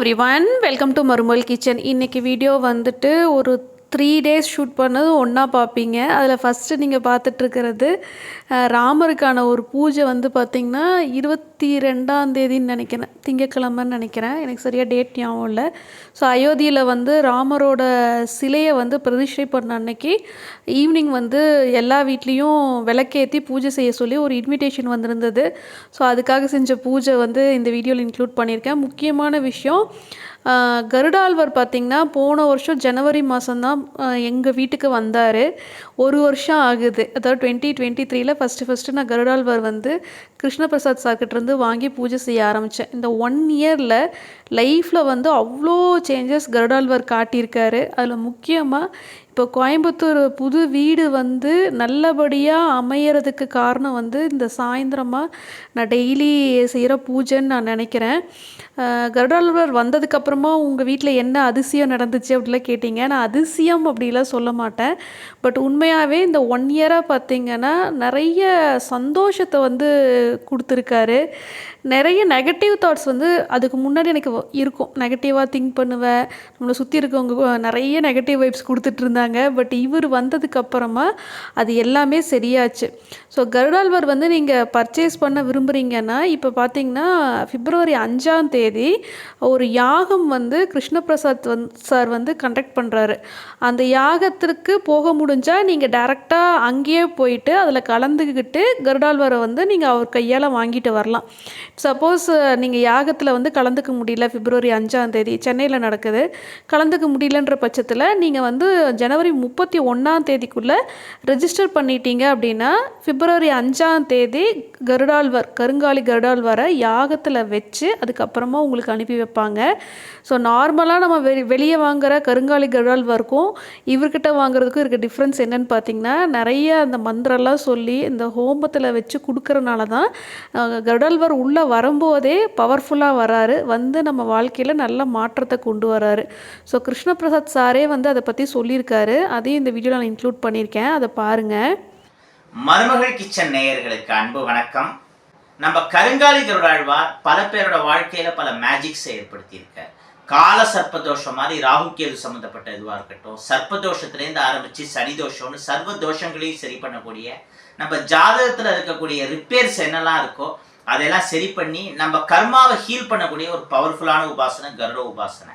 Everyone, welcome to மருமகள் kitchen. இன்றைக்கி video வந்துட்டு ஒரு 3 டேஸ் ஷூட் பண்ணது ஒன்றா பார்ப்பீங்க. அதில் ஃபஸ்ட்டு நீங்கள் பார்த்துட்ருக்கிறது ராமருக்கான ஒரு பூஜை வந்து பார்த்திங்கன்னா 22ஆம் தேதின்னு நினைக்கிறேன், திங்கக்கிழமைன்னு நினைக்கிறேன், எனக்கு சரியாக டேட் ஞாபகம் இல்லை. ஸோ அயோத்தியில் வந்து ராமரோட சிலையை வந்து பிரதிஷ்டை பண்ண அன்னைக்கு ஈவினிங் வந்து எல்லா வீட்லேயும் விளக்கேற்றி பூஜை செய்ய சொல்லி ஒரு இன்விடேஷன் வந்திருந்தது. ஸோ அதுக்காக செஞ்ச பூஜை வந்து இந்த வீடியோவில் இன்க்ளூட் பண்ணியிருக்கேன். முக்கியமான விஷயம், கருடாழ்வார் பார்த்திங்கன்னா போன வருஷம் ஜனவரி மாதம்தான் எங்கள் வீட்டுக்கு வந்தார். ஒரு வருஷம் ஆகுது. அதாவது 2023 ஃபஸ்ட்டு நான் கருடாழ்வார் வந்து கிருஷ்ணபிரசாத் சார்கிட்டேருந்து வாங்கி பூஜை செய்ய ஆரம்பித்தேன். இந்த 1 இயரில் லைஃப்பில் வந்து அவ்வளோ சேஞ்சஸ் கருடாழ்வார் காட்டியிருக்காரு. அதில் முக்கியமாக இப்போ கோயம்புத்தூர் புது வீடு வந்து நல்லபடியாக அமையறதுக்கு காரணம் வந்து இந்த சாயந்தரமாக நான் டெய்லி செய்கிற பூஜைன்னு நான் நினைக்கிறேன். கருடாழ்வார் வந்ததுக்கப்புறமா உங்கள் வீட்டில் என்ன அதிசயம் நடந்துச்சு அப்படிலாம் கேட்டிங்க. நான் அதிசயம் அப்படிலாம் சொல்ல மாட்டேன். பட் உண்மையாகவே இந்த 1 இயராக பார்த்திங்கன்னா நிறைய சந்தோஷத்தை வந்து கொடுத்துருக்காரு. நிறைய நெகட்டிவ் தாட்ஸ் வந்து அதுக்கு முன்னாடி எனக்கு இருக்கும். நெகட்டிவாக திங்க் பண்ணுவேன். நம்மளை சுற்றி இருக்கவங்க நிறைய நெகட்டிவ் வைப்ஸ் கொடுத்துட்ருந்தாங்க. பட் இவர் வந்ததுக்கப்புறமா அது எல்லாமே சரியாச்சு. ஸோ கருடாழ்வார் வந்து நீங்கள் பர்ச்சேஸ் பண்ண விரும்புகிறீங்கன்னா இப்போ பார்த்தீங்கன்னா February 5 ஒரு யாகம் வந்து கிருஷ்ணபிரசாத் சார் வந்து கண்டக்ட் பண்ணுறாரு. அந்த யாகத்திற்கு போக முடிஞ்சால் நீங்கள் டைரெக்டாக அங்கேயே போயிட்டு அதில் கலந்துக்கிட்டு கருடாழ்வாரை வந்து நீங்கள் அவர் கையால் வாங்கிட்டு வரலாம். சப்போஸ் நீங்கள் யாகத்தில் வந்து கலந்துக்க முடியல, February 5 சென்னையில் நடக்குது, கலந்துக்க முடியலன்ற பட்சத்தில் நீங்கள் வந்து ஜனவரி 31 ரெஜிஸ்டர் பண்ணிட்டீங்க அப்படின்னா February 5 கருடாழ்வார், கருங்காலி கருடாழ்வாரை யாகத்தில் வச்சு அதுக்கப்புறமா உங்களுக்கு அனுப்பி வைப்பாங்க. ஸோ நார்மலாக நம்ம வெளியே வாங்குகிற கருங்காலி கருடாழ்வாருக்கும் இவர்கிட்ட வாங்குறதுக்கும் இருக்க டிஃப்ரென்ஸ் என்னன்னு பார்த்தீங்கன்னா, நிறைய அந்த மந்திரம்லாம் சொல்லி இந்த ஹோமத்தில் வச்சு கொடுக்கறனால தான் கருடாழ்வார் உள்ளே வரும்போதே பவர்ஃபுல்லாக வராரு, வந்து நம்ம வாழ்க்கையில் நல்ல மாற்றத்தை கொண்டு வராரு. ஸோ கிருஷ்ணபிரசாத் சாரே வந்து அதை பற்றி சொல்லியிருக்காரு. அதையும் இந்த வீடியோவில் நான் இன்க்ளூட் பண்ணியிருக்கேன், அதை பாருங்கள். மருமகள் கிச்சன் நேயர்களுக்கு அன்பு வணக்கம். நம்ம கருங்காலி கருடாழ்வார் பல பேரோட வாழ்க்கையில பல மேஜிக்ஸை ஏற்படுத்தியிருக்கார். கால சர்ப்பதோஷம் மாதிரி ராகுகேது சம்மந்தப்பட்ட இதுவாக இருக்கட்டும், சர்ப்பதோஷத்துலேருந்து ஆரம்பித்து சனி தோஷம்னு சர்வ தோஷங்களையும் சரி பண்ணக்கூடிய, நம்ம ஜாதகத்தில் இருக்கக்கூடிய ரிப்பேர்ஸ் என்னெல்லாம் இருக்கோ அதெல்லாம் சரி பண்ணி நம்ம கர்மாவை ஹீல் பண்ணக்கூடிய ஒரு பவர்ஃபுல்லான உபாசனை கருட உபாசனை.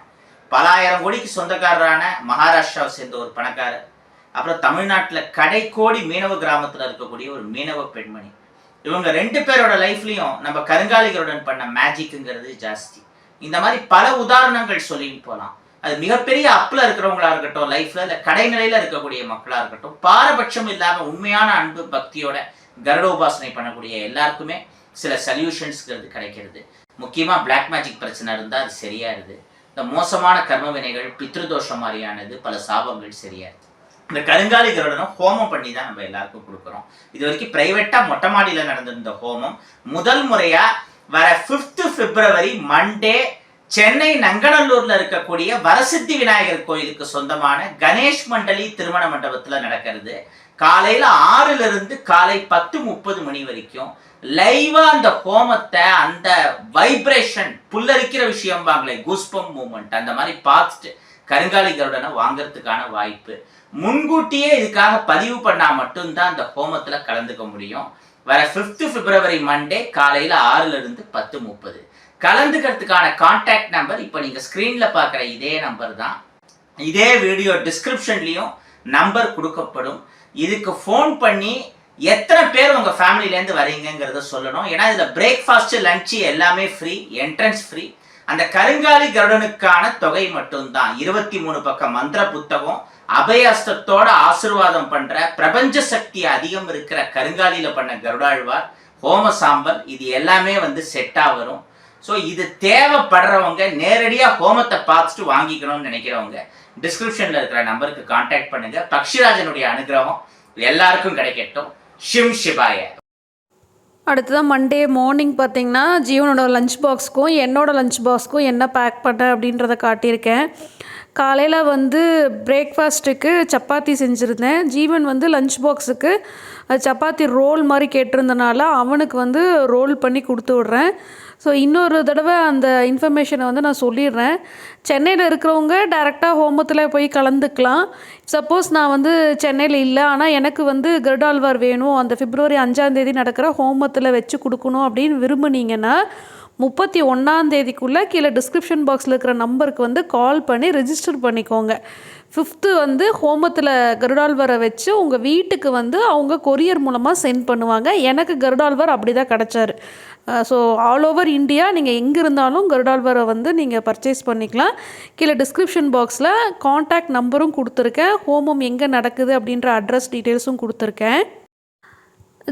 பல ஆயிரம் கோடிக்கு சொந்தக்காரரான மகாராஷ்டிராவை சேர்ந்த ஒரு பணக்காரர், அப்புறம் தமிழ்நாட்டில் கடைக்கோடி மீனவ கிராமத்தில் இருக்கக்கூடிய ஒரு மீனவ பெண்மணி, இவங்க 2 பேரோட லைஃப்லையும் நம்ம கருங்காலிகளுடன் பண்ண மேஜிக்குங்கிறது ஜாஸ்தி. இந்த மாதிரி பல உதாரணங்கள் சொல்லிட்டு போகலாம். அது மிகப்பெரிய அப்பில் இருக்கிறவங்களா இருக்கட்டும், லைஃப்ல இல்லை கடைநிலையில் இருக்கக்கூடிய மக்களாக இருக்கட்டும், பாரபட்சம் இல்லாமல் உண்மையான அன்பு பக்தியோட கருட உபாசனை பண்ணக்கூடிய எல்லாருக்குமே சில சொல்யூஷன்ஸ்ங்கிறது கிடைக்கிறது. முக்கியமாக பிளாக் மேஜிக் பிரச்சனை இருந்தால் அது சரியாயிருது. இந்த மோசமான கர்ம வினைகள், பித்ருதோஷம் மாதிரியானது, பல சாபங்கள் சரியாயிருது. இந்த கருங்காலி கருடனும் ஹோமம் பண்ணி தான் நம்ம எல்லாருக்கும் கொடுக்குறோம். இது வரைக்கும் பிரைவேட்டாக மொட்டை மாடியில் நடந்திருந்த ஹோமம் முதல் முறையாக வர 5th February மண்டே சென்னை நங்கநல்லூர்ல இருக்கக்கூடிய வரசித்தி விநாயகர் கோயிலுக்கு சொந்தமான கணேஷ் மண்டலி திருமண மண்டபத்தில் நடக்கிறது. காலையில் 6 காலை 10:30 மணி வரைக்கும் லைவா அந்த ஹோமத்தை, அந்த வைப்ரேஷன், புல்லரிக்கிற விஷயம் வாங்கலை, கூஸ்பம் மூமெண்ட் அந்த மாதிரி பார்த்துட்டு கருங்காலி கருடனை வாங்கறதுக்கான வாய்ப்பு. முன்கூட்டியே இதுக்காக பதிவு பண்ணா மட்டும்தான் அந்த ஹோமத்துல கலந்துக்க முடியும். வர 5th February மண்டே காலையில 6 10:30. கலந்துக்கிறதுக்கான கான்டாக்ட் நம்பர் இப்போ நீங்க ஸ்கிரீன்ல பார்க்குற இதே நம்பர் தான். இதே வீடியோ டிஸ்கிரிப்ஷன்லயும் நம்பர் கொடுக்கப்படும். இதுக்கு ஃபோன் பண்ணி எத்தனை பேர் உங்க ஃபேமிலிலேருந்து வரீங்கிறத சொல்லணும். ஏன்னா இதில் பிரேக்ஃபாஸ்ட், லஞ்சு எல்லாமே ஃப்ரீ, என்ட்ரன்ஸ் ஃப்ரீ. அந்த கருங்காலி கருடனுக்கான தொகை மட்டும்தான். 23 பக்கம் மந்திர புத்தகம், அபயஸ்தத்தோட ஆசீர்வாதம் பண்ற, பிரபஞ்ச சக்தி அதிகம் இருக்கிற கருங்காலியில பண்ண கருடாழ்வார், ஹோம சாம்பல், இது எல்லாமே வந்து செட்டா வரும். ஸோ இது தேவைப்படுறவங்க நேரடியாக ஹோமத்தை பார்த்துட்டு வாங்கிக்கணும்னு நினைக்கிறவங்க டிஸ்கிரிப்ஷன்ல இருக்கிற நம்பருக்கு கான்டாக்ட் பண்ணுங்க. பக்ஷிராஜனுடைய அனுகிரகம் எல்லாருக்கும் கிடைக்கட்டும். ஷிம் சிவாய. அடுத்ததான் மண்டே மார்னிங் பார்த்திங்கன்னா ஜீவனோட லஞ்ச் பாக்ஸ்க்கும் என்னோட லஞ்ச் பாக்ஸ்க்கும் என்ன பேக் பண்ணேன் அப்படின்றத காட்டியிருக்கேன். காலையில் வந்து பிரேக்ஃபாஸ்ட்டுக்கு சப்பாத்தி செஞ்சுருந்தேன். ஜீவன் வந்து லஞ்ச் பாக்ஸுக்கு சப்பாத்தி ரோல் மாதிரி கேட்டிருந்தனால அவனுக்கு வந்து ரோல் பண்ணி கொடுத்து விட்றேன். ஸோ இன்னொரு தடவை அந்த இன்ஃபர்மேஷனை வந்து நான் சொல்லிடுறேன். சென்னையில் இருக்கிறவங்க டைரெக்டாக ஹோமத்தில் போய் கலந்துக்கலாம். சப்போஸ் நான் வந்து சென்னையில் இல்லை, ஆனால் எனக்கு வந்து கருடாழ்வார் வேணும், அந்த பிப்ரவரி 5ஆம் நடக்கிற ஹோமத்தில் வச்சு கொடுக்கணும் அப்படின்னு விரும்புனீங்கன்னா 31ஆம் கீழே டிஸ்கிரிப்ஷன் பாக்ஸில் இருக்கிற நம்பருக்கு வந்து கால் பண்ணி ரெஜிஸ்டர் பண்ணிக்கோங்க. 5th வந்து ஹோமத்தில் கருடாழ்வாரை வச்சு உங்கள் வீட்டுக்கு வந்து அவங்க கொரியர் மூலமாக சென்ட் பண்ணுவாங்க. எனக்கு கருடாழ்வார் அப்படி தான் கிடச்சாரு. ஸோ ஆல் ஓவர் இந்தியா நீங்கள் எங்கே இருந்தாலும் கருடாழ்வாரை வந்து நீங்கள் பர்ச்சேஸ் பண்ணிக்கலாம். கீழே டிஸ்கிரிப்ஷன் பாக்ஸில் காண்டாக்ட் நம்பரும் கொடுத்துருக்கேன், ஹோமம் எங்கே நடக்குது அப்படின்ற அட்ரஸ் டீட்டெயில்ஸும் கொடுத்துருக்கேன்.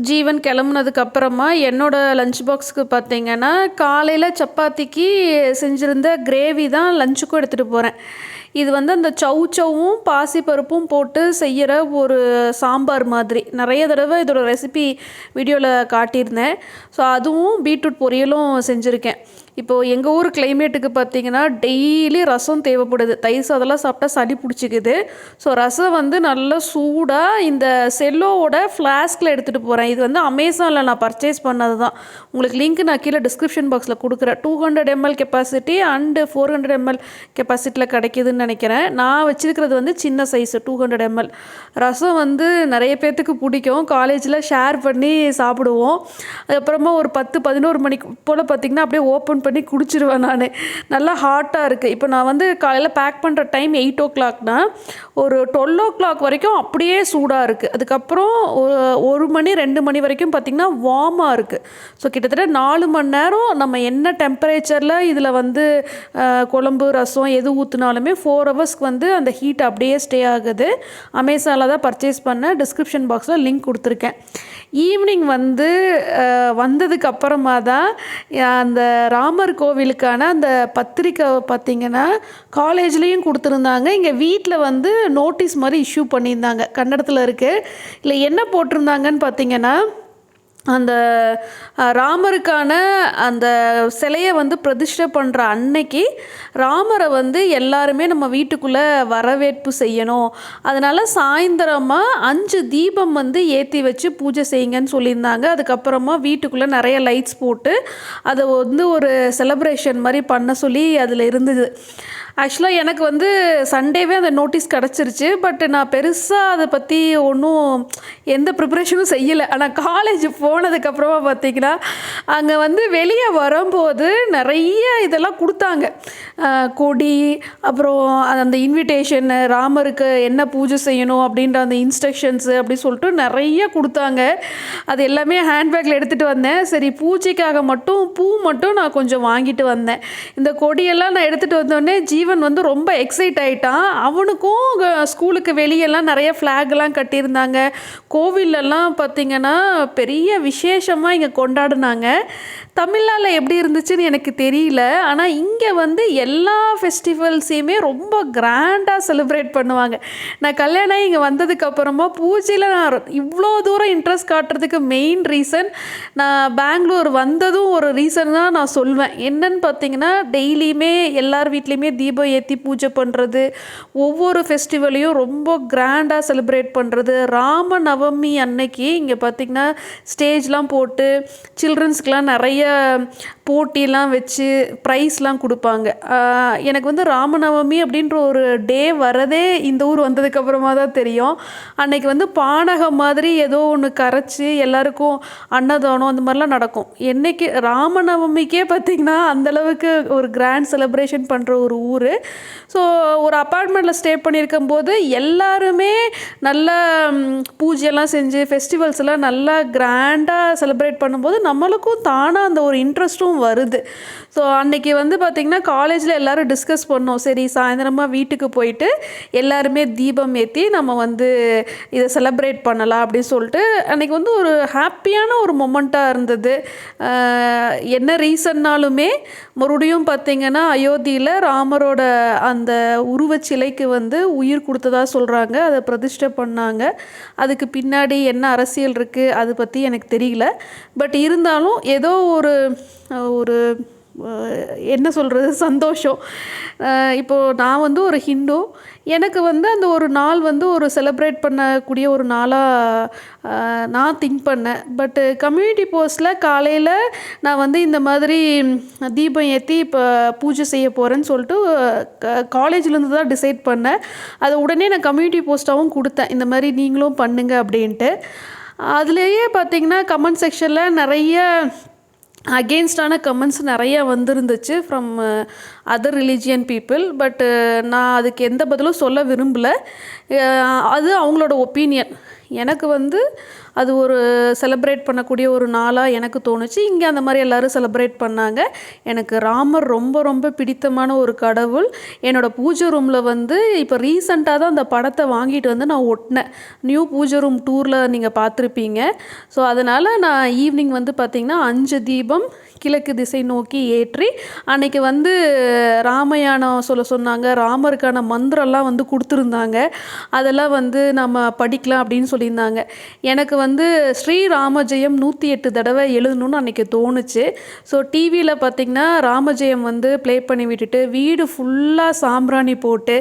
ஜீவன் கிளம்புனதுக்கப்புறமா என்னோடய லஞ்ச் பாக்ஸுக்கு பார்த்திங்கன்னா காலையில் சப்பாத்திக்கு செஞ்சுருந்த கிரேவி தான் லஞ்சுக்கும் எடுத்துகிட்டு போகிறேன். இது வந்து அந்த சௌவும் பாசிப்பருப்பும் போட்டு செய்கிற ஒரு சாம்பார் மாதிரி. நிறைய தடவை இதோட ரெசிபி வீடியோவில் காட்டியிருந்தேன். ஸோ அதுவும் பீட்ரூட் பொரியலும் செஞ்சுருக்கேன். இப்போது எங்கள் ஊர் கிளைமேட்டுக்கு பார்த்திங்கன்னா டெய்லி ரசம் தேவைப்படுது. தயிர் சாதம்லாம் சாப்பிட்டா சளி பிடிச்சிக்குது. ஸோ ரசம் வந்து நல்லா சூடாக இந்த செல்லோவோட ஃப்ளாஸ்கில் எடுத்துகிட்டு போகிறேன். இது வந்து அமேசானில் நான் பர்ச்சேஸ் பண்ணது தான். உங்களுக்கு லிங்க் நான் கீழே டிஸ்கிரிப்ஷன் பாக்ஸில் கொடுக்குறேன். 200 ml கெப்பாசிட்டி அண்டு 400 ml கெப்பாசிட்டியில் கிடைக்கிதுன்னு நினைக்கிறேன். நான் வச்சுருக்கிறது வந்து சின்ன சைஸு 200 ml. ரசம் வந்து நிறைய பேர்த்துக்கு பிடிக்கும். காலேஜில் ஷேர் பண்ணி சாப்பிடுவோம். அதுக்கப்புறமா ஒரு 10-11 மணிக்கு போல் பார்த்திங்கன்னா அப்படியே ஓப்பன் பண்ணி குடிச்சிருவேன் நான். நல்லா ஹாட்டாக இருக்குது. இப்போ நான் வந்து காலையில் பேக் பண்ணுற டைம் 8 o'clockனா ஒரு 12 o'clock வரைக்கும் அப்படியே சூடாக இருக்குது. அதுக்கப்புறம் 1 மணி 2 மணி வரைக்கும் பார்த்திங்கன்னா வார்மாக இருக்குது. ஸோ கிட்டத்தட்ட 4 மணி நேரம் நம்ம என்ன டெம்பரேச்சரில் இதில் வந்து குழம்பு ரசம் எது ஊற்றினாலுமே 4 ஹவர்ஸ்க்கு வந்து அந்த ஹீட் அப்படியே ஸ்டே ஆகுது. அமேசானில் தான் பர்ச்சேஸ் பண்ணேன். டிஸ்கிரிப்ஷன் பாக்ஸில் லிங்க் கொடுத்துருக்கேன். ஈவினிங் வந்து வந்ததுக்கு அப்புறமா தான் அந்த ராமர் கோவிலுக்கான அந்த பத்திரிக்கை பார்த்திங்கன்னா காலேஜ்லேயும் கொடுத்துருந்தாங்க. இங்கே வீட்டில் வந்து நோட்டீஸ் மாதிரி இஷ்யூ பண்ணியிருந்தாங்க. கன்னடத்தில் இருக்குது. இல்லை என்ன போட்டிருந்தாங்கன்னு பார்த்திங்கன்னா, அந்த ராமருக்கான அந்த சிலையை வந்து பிரதிஷ்டை பண்ணுற அன்னைக்கு ராமரை வந்து எல்லாருமே நம்ம வீட்டுக்குள்ளே வரவேற்பு செய்யணும். அதனால் சாயந்தரமாக 5 தீபம் வந்து ஏற்றி வச்சு பூஜை செய்யுங்கன்னு சொல்லியிருந்தாங்க. அதுக்கப்புறமா வீட்டுக்குள்ளே நிறைய லைட்ஸ் போட்டு அதை வந்து ஒரு செலப்ரேஷன் மாதிரி பண்ண சொல்லி அதில் இருந்தது. ஆக்சுவலாக எனக்கு வந்து சண்டேவே அந்த நோட்டீஸ் கிடச்சிருச்சு. பட் நான் பெருசாக அதை பற்றி ஒன்றும் எந்த ப்ரிப்ரேஷனும் செய்யலை. ஆனால் காலேஜ் போனதுக்கப்புறமா பார்த்திங்கன்னா அங்கே வந்து வெளியே வரும்போது நிறைய இதெல்லாம் கொடுத்தாங்க. கொடி, அப்புறம் அந்த இன்விடேஷன், ராமருக்கு என்ன பூஜை செய்யணும் அப்படின்ற அந்த இன்ஸ்ட்ரக்ஷன்ஸு அப்படி சொல்லிட்டு நிறைய கொடுத்தாங்க. அது எல்லாமே ஹேண்ட்பேக்கில் எடுத்துகிட்டு வந்தேன். சரி, பூஜைக்காக மட்டும் பூ மட்டும் நான் கொஞ்சம் வாங்கிட்டு வந்தேன். இந்த கொடியெல்லாம் நான் எடுத்துகிட்டு வந்தோடனே ஜீவன் வந்து ரொம்ப எக்ஸைட் ஆகிட்டான். அவனுக்கும் ஸ்கூலுக்கு வெளியெல்லாம் நிறைய ஃப்ளாக்லாம் கட்டியிருந்தாங்க. கோவிலெல்லாம் பார்த்திங்கன்னா பெரிய விசேஷமாக இங்கே கொண்டாடினாங்க. தமிழ்நாட்டில் எப்படி இருந்துச்சுன்னு எனக்கு தெரியல. ஆனால் இங்கே வந்து எல்லா ஃபெஸ்டிவல்ஸையுமே ரொம்ப கிராண்டாக செலிப்ரேட் பண்ணுவாங்க. நான் கல்யாணம் ஆகி இங்கே வந்ததுக்கப்புறமா பூஜையில் நான் இவ்வளோ தூரம் இன்ட்ரெஸ்ட் காட்டுறதுக்கு மெயின் ரீசன், நான் பெங்களூர் வந்ததும் ஒரு ரீசன் தான் நான் சொல்வேன். என்னன்னு பார்த்திங்கன்னா, டெய்லியுமே எல்லார் வீட்லேயுமே தீபம் ஏற்றி பூஜை பண்ணுறது, ஒவ்வொரு ஃபெஸ்டிவலையும் ரொம்ப கிராண்டாக செலிப்ரேட் பண்ணுறது. ராம நவமி அன்னைக்கு இங்கே பார்த்திங்கன்னா ஸ்டேஜ்லாம் போட்டு சில்ட்ரன்ஸ்க்கெலாம் நிறைய போட்டிலாம் வச்சு ப்ரைஸ்லாம் கொடுப்பாங்க. எனக்கு வந்து ராமநவமி அப்படின்ற ஒரு டே வரதே இந்த ஊர் வந்ததுக்கப்புறமா தான் தெரியும். அன்னைக்கு வந்து பானகம் மாதிரி ஏதோ ஒன்று கரைச்சி எல்லாருக்கும் அன்னதானம் அந்த மாதிரிலாம் நடக்கும். என்னைக்கு ராமநவமிக்கே பார்த்திங்கன்னா அந்தளவுக்கு ஒரு கிராண்ட் செலிப்ரேஷன் பண்ணுற ஒரு ஊர். ஸோ ஒரு அப்பார்ட்மெண்ட்டில் ஸ்டே பண்ணியிருக்கும் போது எல்லாருமே நல்லா பூஜையெல்லாம் செஞ்சு ஃபெஸ்டிவல்ஸ் எல்லாம் நல்லா கிராண்டாக செலிப்ரேட் பண்ணும்போது நம்மளுக்கும் தானாக அந்த ஒரு இன்ட்ரெஸ்ட்டும் வருது. ஸோ அன்றைக்கி வந்து பார்த்திங்கன்னா காலேஜில் எல்லோரும் டிஸ்கஸ் பண்ணோம். சரி, சாயந்தரமாக வீட்டுக்கு போயிட்டு எல்லாருமே தீபம் ஏற்றி நம்ம வந்து இதை செலிப்ரேட் பண்ணலாம் அப்படின்னு சொல்லிட்டு அன்றைக்கி வந்து ஒரு ஹாப்பியான ஒரு மொமெண்ட்டாக இருந்தது. என்ன ரீசன்னாலுமே மறுபடியும் பார்த்திங்கன்னா அயோத்தியில் ராமரோட அந்த உருவச்சிலைக்கு வந்து உயிர் கொடுத்ததா சொல்கிறாங்க. அதை பிரதிஷ்டை பண்ணாங்க. அதுக்கு பின்னாடி என்ன அரசியல் இருக்குது அதை பற்றி எனக்கு தெரியல. பட் இருந்தாலும் ஏதோ ஒரு என்ன சொல்கிறது, சந்தோஷம். இப்போது நான் வந்து ஒரு ஹிந்து. எனக்கு வந்து அந்த ஒரு நாள் வந்து ஒரு செலிப்ரேட் பண்ணக்கூடிய ஒரு நாளாக நான் திங்க் பண்ணேன். பட்டு கம்யூனிட்டி போஸ்ட்டில் காலையில் நான் வந்து இந்த மாதிரி தீபம் ஏற்றி இப்போ பூஜை செய்ய போகிறேன்னு சொல்லிட்டு காலேஜ்லேருந்து தான் டிசைட் பண்ணேன். அதை உடனே நான் கம்யூனிட்டி போஸ்ட்டாகவும் கொடுத்தேன், இந்த மாதிரி நீங்களும் பண்ணுங்க அப்படின்ட்டு. அதுலேயே பார்த்திங்கன்னா கமெண்ட் செக்ஷனில் நிறைய அகெயின்ஸ்டான கமெண்ட்ஸ் நிறையா வந்துருந்துச்சு ஃப்ரம் அதர் ரிலீஜியன் பீப்புள். பட்டு நான் அதுக்கு எந்த பதிலும் சொல்ல விரும்பலை. அது அவங்களோட ஒப்பீனியன். எனக்கு வந்து அது ஒரு செலிப்ரேட் பண்ணக்கூடிய ஒரு நாளாக எனக்கு தோணுச்சு. இங்கே அந்த மாதிரி எல்லோரும் செலிப்ரேட் பண்ணாங்க. எனக்கு ராமர் ரொம்ப ரொம்ப பிடித்தமான ஒரு கடவுள். என்னோடய பூஜை ரூமில் வந்து இப்போ ரீசண்டாக தான் அந்த படத்தை வாங்கிட்டு வந்து நான் ஒட்டினேன். நியூ பூஜை ரூம் டூரில் நீங்கள் பார்த்துருப்பீங்க. ஸோ அதனால் நான் ஈவினிங் வந்து பார்த்திங்கன்னா 5 தீபம் கிழக்கு திசை நோக்கி ஏற்றி அன்றைக்கி வந்து ராமாயணம் சொன்னாங்க. ராமருக்கான மந்திரம்லாம் வந்து கொடுத்துருந்தாங்க. அதெல்லாம் வந்து நம்ம படிக்கலாம் அப்படின்னு சொல்லியிருந்தாங்க. எனக்கு வந்து ஸ்ரீராமஜெயம் 108 தடவை எழுதணும்னு அன்றைக்கி தோணுச்சு. ஸோ டிவியில் பார்த்திங்கன்னா ராமஜெயம் வந்து ப்ளே பண்ணி விட்டுட்டு வீடு ஃபுல்லாக சாம்பிராணி போட்டு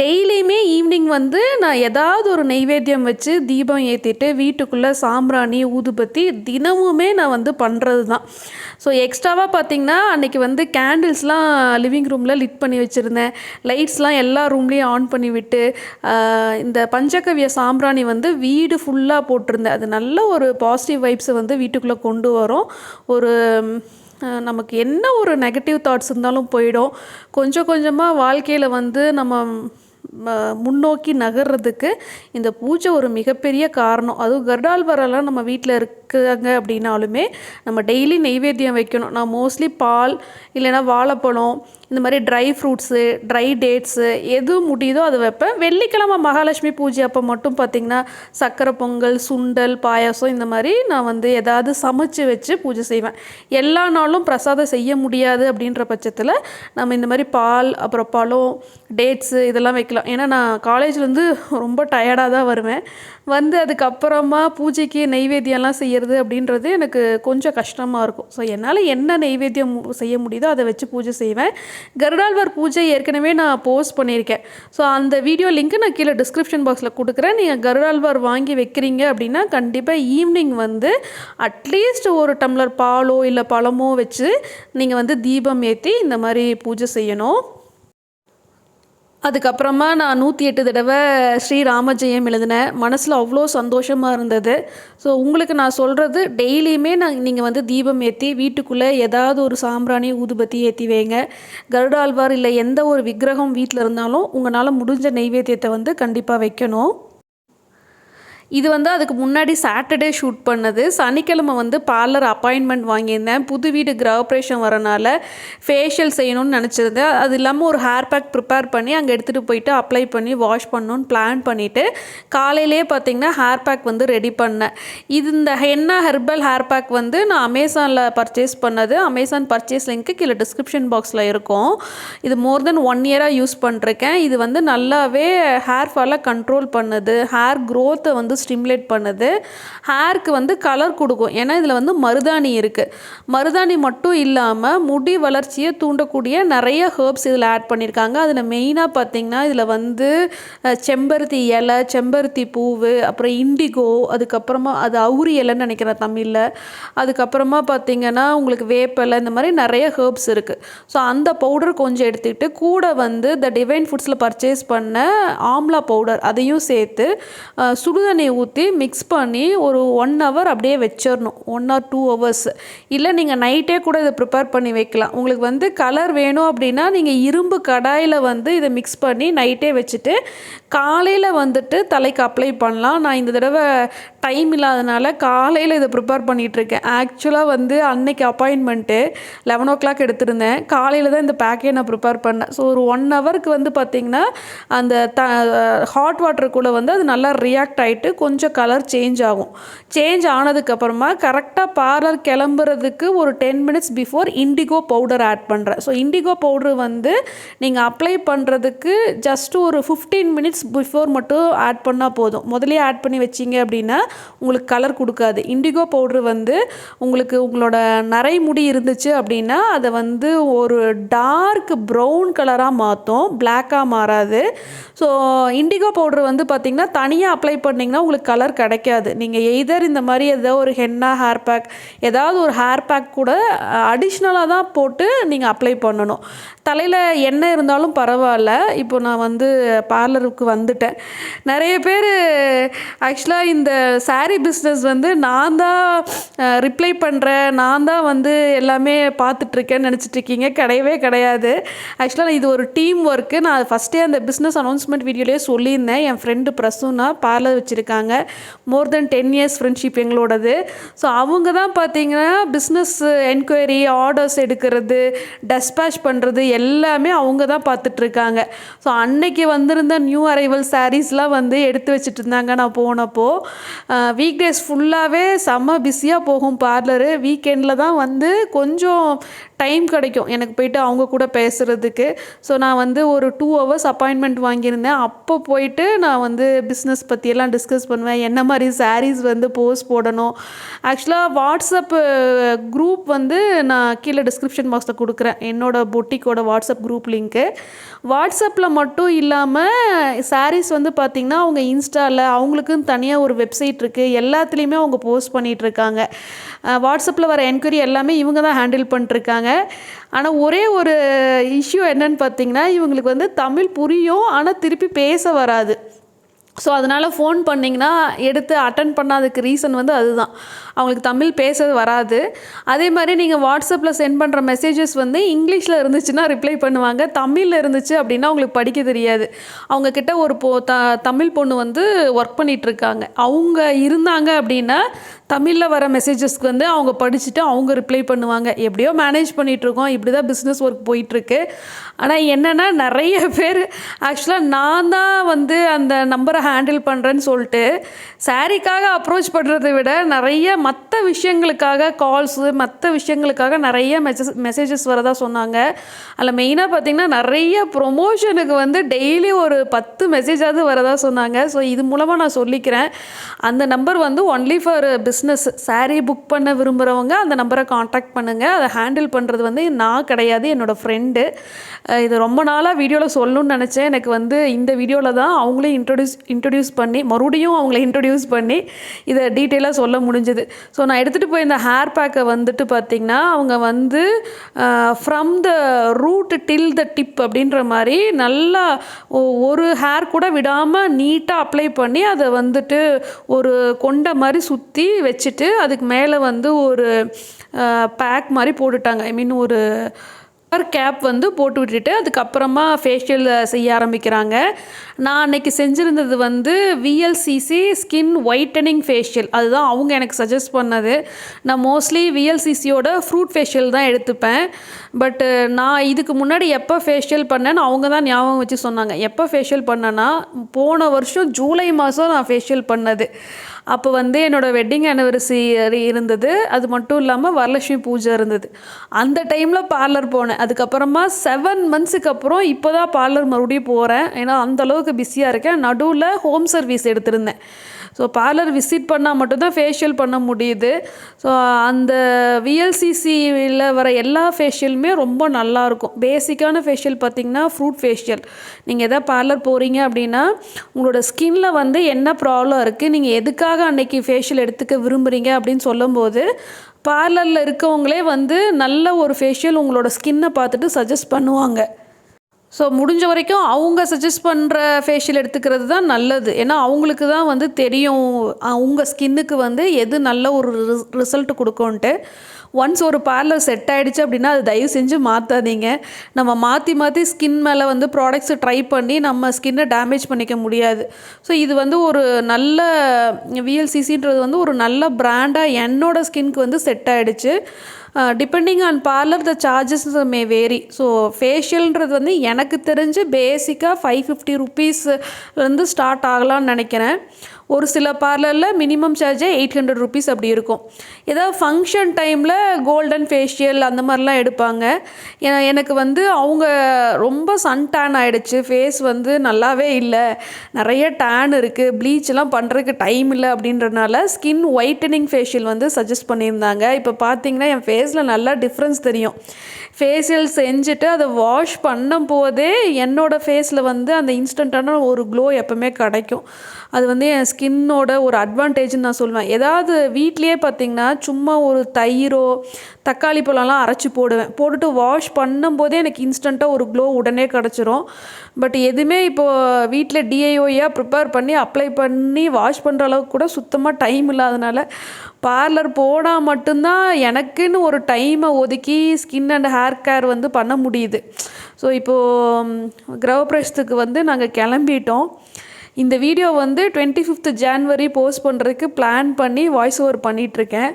டெய்லியுமே ஈவினிங் வந்து நான் ஏதாவது ஒரு நெய்வேத்தியம் வச்சு தீபம் ஏற்றிட்டு வீட்டுக்குள்ளே சாம்பிராணி ஊதுபத்தி தினமுமே நான் வந்து பண்ணுறது தான். ஸோ எக்ஸ்ட்ராவாக பார்த்திங்கன்னா அன்றைக்கி வந்து கேண்டில்ஸ்லாம் லிவிங் ரூமில் லிட் பண்ணி வச்சுருந்தேன். லைட்ஸ்லாம் எல்லா ரூம்லேயும் ஆன் பண்ணி விட்டு இந்த பஞ்சகவ்ய சாம்பிராணி வந்து வீடு ஃபுல்லாக போட்டிருந்தேன். அது நல்ல ஒரு பாசிட்டிவ் வைப்ஸை வந்து வீட்டுக்குள்ளே கொண்டு வரும். ஒரு நமக்கு என்ன ஒரு நெகட்டிவ் தாட்ஸ் இருந்தாலும் போயிடும். கொஞ்சம் கொஞ்சமாக வாழ்க்கையில் வந்து நம்ம முன்னோக்கி நகர்றதுக்கு இந்த பூஜை ஒரு மிகப்பெரிய காரணம். அதுவும் கருடாழ்வாரெல்லாம் நம்ம வீட்டில் இருக்காங்க அப்படின்னாலுமே நம்ம டெய்லி நெய்வேத்தியம் வைக்கணும். நான் மோஸ்ட்லி பால் இல்லைன்னா வாழைப்பழம் இந்த மாதிரி ட்ரை ஃப்ரூட்ஸு ட்ரை டேட்ஸு எது முடியுதோ அதை வைப்பேன். வெள்ளிக்கிழமை மகாலட்சுமி பூஜை அப்போ மட்டும் பார்த்திங்கன்னா சக்கரை பொங்கல், சுண்டல், பாயாசம் இந்த மாதிரி நான் வந்து எதாவது சமைச்சு வச்சு பூஜை செய்வேன். எல்லா நாளும் பிரசாதம் செய்ய முடியாது அப்படின்ற பட்சத்தில் நம்ம இந்த மாதிரி பால் அப்புறம் பழம் டேட்ஸு இதெல்லாம் வைக்கலாம். ஏன்னா நான் காலேஜ்லேருந்து ரொம்ப டயர்டாக தான் வருவேன். வந்து அதுக்கப்புறமா பூஜைக்கு நெய்வேத்தியம்லாம் செய்கிறது அப்படின்றது எனக்கு கொஞ்சம் கஷ்டமாக இருக்கும். ஸோ என்னால் என்ன நெய்வேத்தியம் செய்ய முடியுதோ அதை வச்சு பூஜை செய்வேன். கருடாழ்வார் பூஜை ஏற்கனவே நான் போஸ்ட் பண்ணியிருக்கேன். ஸோ அந்த வீடியோ லிங்க்கு நான் கீழே டிஸ்கிரிப்ஷன் பாக்ஸில் கொடுக்குறேன். நீங்கள் கருடாழ்வார் வாங்கி வைக்கிறீங்க அப்படின்னா கண்டிப்பாக ஈவினிங் வந்து அட்லீஸ்ட் ஒரு டம்ளர் பாலோ இல்லை பழமோ வச்சு நீங்கள் வந்து தீபம் ஏற்றி இந்த மாதிரி பூஜை செய்யணும். அதுக்கப்புறமா நான் 108 தடவை ஸ்ரீராமஜெயம் எழுதினேன். மனசில் அவ்வளோ சந்தோஷமாக இருந்தது. ஸோ உங்களுக்கு நான் சொல்கிறது டெய்லியுமே நீங்கள் வந்து தீபம் ஏற்றி வீட்டுக்குள்ளே ஏதாவது ஒரு சாம்பிராணி ஊதுபத்தி ஏற்றி வைங்க. கருடாழ்வார் இல்லை எந்த ஒரு விக்கிரகம் வீட்டில் இருந்தாலும் உங்களால் முடிஞ்ச நெய்வேத்தியத்தை வந்து கண்டிப்பாக வைக்கணும். இது வந்து அதுக்கு முன்னாடி சாட்டர்டே ஷூட் பண்ணது. சனிக்கிழமை வந்து பார்லர் அப்பாயின்மெண்ட் வாங்கியிருந்தேன். புது வீடு கிரகப்பிரவேசம் வரனால ஃபேஷியல் செய்யணும்னு நினச்சிருந்தேன். அது இல்லாமல் ஒரு ஹேர் பேக் ப்ரிப்பேர் பண்ணி அங்கே எடுத்துகிட்டு போயிட்டு அப்ளை பண்ணி வாஷ் பண்ணணும்னு பிளான் பண்ணிவிட்டு காலையிலே பார்த்திங்கன்னா ஹேர் பேக் வந்து ரெடி பண்ணேன். இந்த ஹென்னா ஹெர்பல் ஹேர் பேக் வந்து நான் அமேசானில் பர்ச்சேஸ் பண்ணது. அமேசான் பர்ச்சேஸ் லிங்க்கு கீழே டிஸ்கிரிப்ஷன் பாக்ஸில் இருக்கும். இது மோர் தென் 1 இயராக யூஸ் பண்ணிருக்கேன். இது வந்து நல்லாவே ஹேர் ஃபாலை கண்ட்ரோல் பண்ணுது. ஹேர் க்ரோத்தை வந்து ஸ்டிமுலேட் பண்ணுது. ஹேருக்கு வந்து கலர் கொடுக்கும். ஏன்னா இதில் வந்து மருதாணி இருக்குது. மருதாணி மட்டும் இல்லாமல் முடி வளர்ச்சியை தூண்டக்கூடிய நிறைய ஹெர்ப்ஸ் இதில் ஆட் பண்ணியிருக்காங்க. அதில் மெயினாக பார்த்திங்கன்னா இதில் வந்து செம்பருத்தி இலை, செம்பருத்தி பூவு, அப்புறம் இண்டிகோ, அதுக்கப்புறமா அது அவுரி இலைன்னு நினைக்கிறேன் தமிழில். அதுக்கப்புறமா பார்த்திங்கன்னா உங்களுக்கு வேப்பிலை, இந்த மாதிரி நிறைய ஹெர்ப்ஸ் இருக்குது. ஸோ அந்த பவுடர் கொஞ்சம் எடுத்துக்கிட்டு கூட வந்து த டிவைன் ஃபுட்ஸில் பர்ச்சேஸ் பண்ண ஆம்லா பவுடர் அதையும் சேர்த்து சுடுதண்ணி ஊற்றி மிக்ஸ் பண்ணி ஒரு 1 hour அப்படியே வச்சிடணும். 1 or 2 hours. இல்லை நீங்கள் நைட்டே கூட இதை ப்ரிப்பேர் பண்ணி வைக்கலாம். உங்களுக்கு வந்து கலர் வேணும் அப்படின்னா நீங்கள் இரும்பு கடாயில் வந்து இதை மிக்ஸ் பண்ணி நைட்டே வச்சுட்டு காலையில் வந்துட்டு தலைக்கு அப்ளை பண்ணலாம். நான் இந்த தடவை டைம் இல்லாதனால காலையில் இதை ப்ரிப்பேர் பண்ணிகிட்ருக்கேன். ஆக்சுவலாக வந்து அன்னைக்கு அப்பாயின்மெண்ட்டு 11 o'clock எடுத்திருந்தேன். காலையில் தான் இந்த பேக்கே நான் ப்ரிப்பேர் பண்ணேன். ஸோ ஒரு 1 hourக்கு வந்து பார்த்திங்கன்னா அந்த ஹாட் வாட்டருக்குள்ளே வந்து அது நல்லா ரியாக்ட் ஆகிட்டு கொஞ்சம் கலர் சேஞ்ச் ஆகும். சேஞ்ச் ஆனதுக்கப்புறமா கரெக்டாக பார்லர் கிளம்புறதுக்கு ஒரு 10 minutes before indigo powder add பண்ணுறேன். ஸோ இண்டிகோ பவுடர் வந்து நீங்கள் அப்ளை பண்ணுறதுக்கு ஜஸ்ட் ஒரு 15 மினிட்ஸ் பிஃபோர் மட்டும் ஆட் பண்ணால் போதும். முதலே ஆட் பண்ணி வச்சிங்க அப்படின்னா உங்களுக்கு கலர் கொடுக்காது. இண்டிகோ பவுட்ரு வந்து உங்களுக்கு உங்களோட நரைமுடி இருந்துச்சு அப்படின்னா அதை வந்து ஒரு டார்க் ப்ரௌன் கலராக மாற்றும், பிளாக்காக மாறாது. ஸோ இண்டிகோ பவுட்ரு வந்து பார்த்திங்கன்னா தனியாக அப்ளை பண்ணிங்கன்னா உங்களுக்கு கலர் கிடைக்காது. நீங்கள் எய்தர் இந்த மாதிரி ஏதோ ஒரு ஹென்னா ஹேர் பேக், ஏதாவது ஒரு ஹேர் பேக் கூட அடிஷ்னலாக தான் போட்டு நீங்கள் அப்ளை பண்ணணும். தலையில் எண்ணெய் இருந்தாலும் பரவாயில்ல. இப்போ நான் வந்து பார்லருக்கு வந்துட்டேன். நிறைய பேர் ஆக்சுவலாக இந்த சாரீ பிஸ்னஸ் வந்து நான் தான் ரிப்ளை பண்ணுறேன், நான் தான் வந்து எல்லாமே பார்த்துட்ருக்கேன்னு நினச்சிட்ருக்கீங்க. கிடையவே கிடையாது. ஆக்சுவலாக இது ஒரு டீம் ஒர்க்கு. நான் ஃபஸ்ட்டே அந்த பிஸ்னஸ் அனௌன்ஸ்மெண்ட் வீடியோலேயே சொல்லியிருந்தேன். என் ஃப்ரெண்டு பிரசூனா பார்லர் வச்சுருக்காங்க. மோர் தென் 10 இயர்ஸ் ஃப்ரெண்ட்ஷிப் எங்களோடது. ஸோ அவங்க தான் பார்த்தீங்கன்னா பிஸ்னஸ் என்கொயரி, ஆர்டர்ஸ் எடுக்கிறது, டெஸ்பேச் பண்ணுறது எல்லாமே அவங்க தான் பார்த்துட்ருக்காங்க. ஸோ அன்னைக்கு வந்திருந்த நியூ அரைவல் சாரீஸ்லாம் வந்து எடுத்து வச்சுட்டு இருந்தாங்க. நான் போனப்போ வீக் டேஸ் ஃபுல்லாகவே செம்ம பிஸியாக போகும் பார்லரு. வீக்கெண்டில் தான் வந்து கொஞ்சம் டைம் கிடைக்கும் எனக்கு போயிட்டு அவங்க கூட பேசுகிறதுக்கு. ஸோ நான் வந்து ஒரு 2 ஹவர்ஸ் அப்பாயின்மெண்ட் வாங்கியிருந்தேன். அப்போ போயிட்டு நான் வந்து பிஸ்னஸ் பற்றியெல்லாம் டிஸ்கஸ் பண்ணுவேன். என்ன மாதிரி சாரீஸ் வந்து போஸ்ட் போடணும். ஆக்சுவலாக வாட்ஸ்அப் குரூப் வந்து நான் கீழே டிஸ்கிரிப்ஷன் பாக்ஸில் கொடுக்குறேன், என்னோடய பொட்டிக்கோட வாட்ஸ்அப் குரூப் லிங்க்கு. வாட்ஸ்அப்பில் மட்டும் இல்லாமல் சாரீஸ் வந்து பார்த்திங்கன்னா அவங்க இன்ஸ்டாவில் அவங்களுக்குன்னு தனியாக ஒரு வெப்சைட் இருக்குது, எல்லாத்துலேயுமே அவங்க போஸ்ட் பண்ணிகிட்ருக்காங்க. வாட்ஸ்அப்பில் வர என்கொயரி எல்லாமே இவங்க தான் ஹேண்டில் பண்ணிட்டுருக்காங்க. ஆனால் ஒரே ஒரு இஷ்யூ என்னன்னு பார்த்தீங்கன்னா, இவங்களுக்கு வந்து தமிழ் புரியும், ஆனால் திருப்பி பேச வராது. ஸோ அதனால் ஃபோன் பண்ணிங்கன்னா எடுத்து அட்டன் பண்ணாததுக்கு ரீசன் வந்து அதுதான், அவங்களுக்கு தமிழ் பேச வராது. அதே மாதிரி நீங்கள் வாட்ஸ்அப்பில் சென்ட் பண்ணுற மெசேஜஸ் வந்து இங்கிலீஷில் இருந்துச்சுன்னா ரிப்ளை பண்ணுவாங்க, தமிழில் இருந்துச்சு அப்படின்னா அவங்களுக்கு படிக்க தெரியாது. அவங்கக்கிட்ட ஒரு தமிழ் பொண்ணு வந்து ஒர்க் பண்ணிகிட்ருக்காங்க. அவங்க இருந்தாங்க அப்படின்னா தமிழில் வர மெசேஜஸ்க்கு வந்து அவங்க படிச்சுட்டு அவங்க ரிப்ளை பண்ணுவாங்க. எப்படியோ மேனேஜ் பண்ணிகிட்ருக்கோம். இப்படி தான் பிஸ்னஸ் ஒர்க் போயிட்டுருக்கு. ஆனால் என்னென்னா நிறைய பேர் ஆக்சுவலாக நான் தான் வந்து அந்த நம்பரை ஹேண்டில் பண்ணுறேன்னு சொல்லிட்டு சாரீக்காக அப்ரோச் பண்ணுறதை விட நிறைய மற்ற விஷயங்களுக்காக கால்ஸு, மற்ற விஷயங்களுக்காக நிறைய மெசேஜஸ் வரதா சொன்னாங்க. அதில் மெயினாக பார்த்திங்கன்னா நிறைய ப்ரொமோஷனுக்கு வந்து டெய்லி ஒரு 10 மெசேஜாவது வரதா சொன்னாங்க. ஸோ இது மூலமாக நான் சொல்லிக்கிறேன், அந்த நம்பர் வந்து only for business. Sari book பண்ண விரும்புகிறவங்க அந்த நம்பரை காண்டாக்ட் பண்ணுங்கள். அதை ஹேண்டில் பண்ணுறது வந்து நான் கிடையாது, என்னோடய ஃப்ரெண்டு. இது ரொம்ப நாளாக வீடியோவில் சொல்லணும்னு நினச்சேன். எனக்கு வந்து இந்த வீடியோவில் தான் அவங்களே இன்ட்ரடியூஸ் பண்ணி மறுபடியும் அவங்கள இன்ட்ரடியூஸ் பண்ணி இதை டீட்டெயிலாக சொல்ல முடிஞ்சுது. ஸோ நான் எடுத்துகிட்டு போய் இந்த ஹேர் பேக்கை வந்துட்டு பார்த்திங்கன்னா அவங்க வந்து from the root till the tip அப்படின்ற மாதிரி நல்லா ஒரு ஹேர் கூட விடாமல் நீட்டாக அப்ளை பண்ணி அதை வந்துட்டு ஒரு கொண்ட மாதிரி சுற்றி வச்சுட்டு அதுக்கு மேலே வந்து ஒரு பேக் மாதிரி போட்டுட்டாங்க. ஐ மீன் ஒரு கேப் வந்து போட்டு விட்டுட்டு அதுக்கப்புறமா ஃபேஷியல் செய்ய ஆரம்பிக்கிறாங்க. நான் அன்றைக்கி செஞ்சுருந்தது வந்து விஎல்சிசி ஸ்கின் ஒயிட்டனிங் ஃபேஷியல். அதுதான் அவங்க எனக்கு சஜஸ்ட் பண்ணது. நான் மோஸ்ட்லி விஎல்சிசியோட ஃப்ரூட் ஃபேஷியல் தான் எடுத்துப்பேன். பட்டு நான் இதுக்கு முன்னாடி எப்போ ஃபேஷியல் பண்ணேன்னு அவங்க தான் ஞாபகம் வச்சு சொன்னாங்க. எப்போ ஃபேஷியல் பண்ணேன்னா போன வருஷம் ஜூலை மாதம் நான் ஃபேஷியல் பண்ணது. அப்போ வந்து என்னோடய வெட்டிங் ஆனிவர்சரி இருந்தது. அது மட்டும் இல்லாமல் வரலட்சுமி பூஜை இருந்தது. அந்த டைமில் பார்லர் போனேன். அதுக்கப்புறமா 7 மந்த்ஸுக்கு அப்புறம் இப்போ தான் பார்லர் மறுபடியும் போகிறேன். ஏன்னா அந்தளவுக்கு பிஸியாக இருக்கேன். நடுவில் ஹோம் சர்வீஸ் எடுத்திருந்தேன். ஸோ பார்லர் விசிட் பண்ணால் மட்டும்தான் ஃபேஷியல் பண்ண முடியுது. ஸோ அந்த விஎல்சிசியில் வர எல்லா ஃபேஷியலுமே ரொம்ப நல்லாயிருக்கும். பேசிக்கான ஃபேஷியல் பார்த்திங்கன்னா ஃப்ரூட் ஃபேஷியல். நீங்கள் எதாவது பார்லர் போகிறீங்க அப்படின்னா உங்களோட ஸ்கின்ல வந்து என்ன ப்ராப்ளம் இருக்குது, நீங்கள் எதுக்காக அன்றைக்கி ஃபேஷியல் எடுத்துக்க விரும்புகிறீங்க அப்படின்னு சொல்லும்போது பார்லரில் இருக்கவங்களே வந்து நல்ல ஒரு ஃபேஷியல் உங்களோட ஸ்கின்னை பார்த்துட்டு சஜஸ்ட் பண்ணுவாங்க. ஸோ முடிஞ்ச வரைக்கும் அவங்க சஜஸ்ட் பண்ணுற ஃபேஷியல் எடுத்துக்கிறது தான் நல்லது. ஏன்னா அவங்களுக்கு தான் வந்து தெரியும் உங்கள் ஸ்கின்னுக்கு வந்து எது நல்ல ஒரு ரிசல்ட் கொடுக்கும்ன்ட்டு. ஒன்ஸ் ஒரு பார்லர் செட் ஆகிடுச்சு அப்படின்னா அது தயவு செஞ்சு மாற்றாதீங்க. நம்ம மாற்றி மாற்றி ஸ்கின் மேலே வந்து ப்ராடக்ட்ஸை ட்ரை பண்ணி நம்ம ஸ்கின்னை டேமேஜ் பண்ணிக்க முடியாது. ஸோ இது வந்து ஒரு நல்ல விஎல்சிசின்றது வந்து ஒரு நல்ல பிராண்டாக என்னோடய ஸ்கின்க்கு வந்து செட் ஆகிடுச்சு. Depending on parlour the charges may vary. So ஃபேஷியல்ன்றது வந்து எனக்கு தெரிஞ்சு பேசிக்காக 550 ருபீஸ்லேருந்து ஸ்டார்ட் ஆகலான்னு நினைக்கிறேன். ஒரு சில பார்லரில் மினிமம் சார்ஜே 800 ருபீஸ் அப்படி இருக்கும். ஏதாவது ஃபங்க்ஷன் டைமில் கோல்டன் ஃபேஷியல் அந்த மாதிரிலாம் எடுப்பாங்க. எனக்கு வந்து அவங்க ரொம்ப சன் டேன் ஆகிடுச்சு, ஃபேஸ் வந்து நல்லாவே இல்லை, நிறைய டேன் இருக்குது, ப்ளீச்செலாம் பண்ணுறதுக்கு டைம் இல்லை அப்படின்றனால ஸ்கின் ஒயிட்டனிங் ஃபேஷியல் வந்து சஜஸ்ட் பண்ணியிருந்தாங்க. இப்போ பார்த்தீங்கன்னா என் ஃபேஸில் நல்லா டிஃப்ரென்ஸ் தெரியும். ஃபேஷியல் செஞ்சுட்டு அதை வாஷ் பண்ணும் போதே என்னோடய ஃபேஸில் வந்து அந்த இன்ஸ்டண்ட்டான ஒரு க்ளோ எப்போவுமே கிடைக்கும். அது வந்து என் ஸ்கின்னோட ஒரு அட்வான்டேஜ்னு நான் சொல்லுவேன். ஏதாவது வீட்லேயே பார்த்திங்கன்னா சும்மா ஒரு தயிரோ தக்காளி பழம்லாம் அரைச்சி போட்டுட்டு வாஷ் பண்ணும்போதே எனக்கு இன்ஸ்டண்ட்டாக ஒரு க்ளோ உடனே கிடச்சிரும். பட் எதுவுமே இப்போது வீட்டில் டிஐஓயாக ப்ரிப்பேர் பண்ணி அப்ளை பண்ணி வாஷ் பண்ணுற அளவுக்கு கூட சுத்தமாக டைம் இல்லாதனால பார்லர் போனால் மட்டும்தான் எனக்குன்னு ஒரு டைமை ஒதுக்கி ஸ்கின் அண்ட் ஹேர் கேர் வந்து பண்ண முடியுது. ஸோ இப்போது கிரகப்பிரவேசத்துக்கு வந்து நாங்கள் கிளம்பிட்டோம். இந்த வீடியோ வந்து 25th ஜான்வரி போஸ்ட் பண்ணுறதுக்கு பிளான் பண்ணி வாய்ஸ் ஓவர் பண்ணிகிட்ருக்கேன்.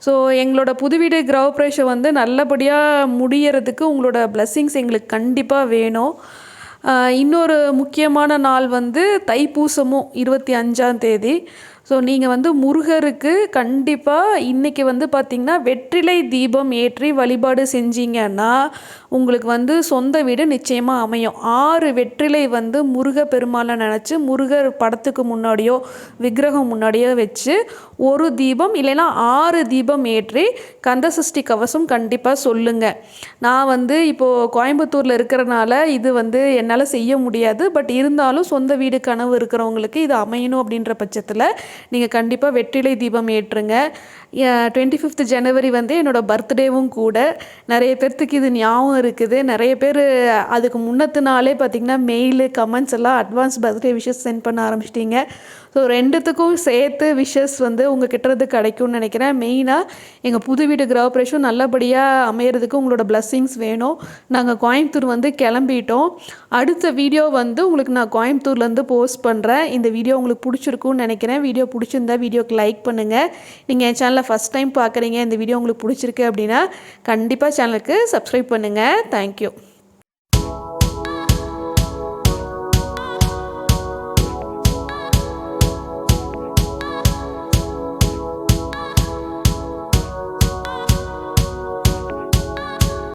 ஸோ எங்களோட புது வீடு கிரகப்பிரவேசம் வந்து நல்லபடியாக முடியறதுக்கு உங்களோட பிளெஸ்ஸிங்ஸ் எங்களுக்கு கண்டிப்பாக வேணும். இன்னொரு முக்கியமான நாள் வந்து தைப்பூசமும் 25ஆம் தேதி. ஸோ நீங்கள் வந்து முருகருக்கு கண்டிப்பாக இன்றைக்கி வந்து பார்த்திங்கன்னா வெற்றிலை தீபம் ஏற்றி வழிபாடு செஞ்சீங்கன்னா உங்களுக்கு வந்து சொந்த வீடு நிச்சயமாக அமையும். 6 வெற்றிலை வந்து முருக பெருமாளை நினச்சி முருகர் படத்துக்கு முன்னாடியோ விக்கிரகம் முன்னாடியோ வச்சு ஒரு தீபம் இல்லைன்னா 6 தீபம் ஏற்றி கந்தசஷ்டி கவசம் கண்டிப்பாக சொல்லுங்கள். நான் வந்து இப்போது கோயம்புத்தூரில் இருக்கிறனால இது வந்து என்னால் செய்ய முடியாது. பட் இருந்தாலும் சொந்த வீடு கனவு இருக்கிறவங்களுக்கு இது அமையணும் அப்படின்ற பட்சத்தில் நீங்கள் கண்டிப்பாக வெற்றிலை தீபம் ஏற்றுங்க. 25th ஜனவரி வந்து என்னோடய பர்த்டேவும் கூட. நிறைய பேர்த்துக்கு இது ஞாபகம் இருக்குது. நிறைய பேர் அதுக்கு முன்னத்து நாளே பார்த்திங்கன்னா மெயிலு கமெண்ட்ஸ் எல்லாம் அட்வான்ஸ் பர்த்டே விஷஸ் சென்ட் பண்ண ஆரம்பிச்சிட்டிங்க. ஸோ ரெண்டுத்துக்கும் சேர்த்து விஷஸ் வந்து உங்கள் கிட்டறது கிடைக்கும்னு நினைக்கிறேன். மெயினாக எங்கள் புது வீடு கிரகப்பிரவேசம் நல்லபடியாக அமையிறதுக்கு உங்களோட பிளெஸ்ஸிங்ஸ் வேணும். நாங்கள் கோயம்புத்தூர் வந்து கிளம்பிட்டோம். அடுத்த வீடியோ வந்து உங்களுக்கு நான் கோயம்புத்தூர்லேருந்து போஸ்ட் பண்ணுறேன். இந்த வீடியோ உங்களுக்கு பிடிச்சிருக்குன்னு நினைக்கிறேன். வீடியோ பிடிச்சிருந்தா வீடியோக்கு லைக் பண்ணுங்கள். நீங்கள் என் சேனலை ஃபஸ்ட் டைம் பார்க்குறீங்க, இந்த வீடியோ உங்களுக்கு பிடிச்சிருக்கு அப்படின்னா கண்டிப்பாக சேனலுக்கு சப்ஸ்கிரைப் பண்ணுங்கள். தேங்க்யூ.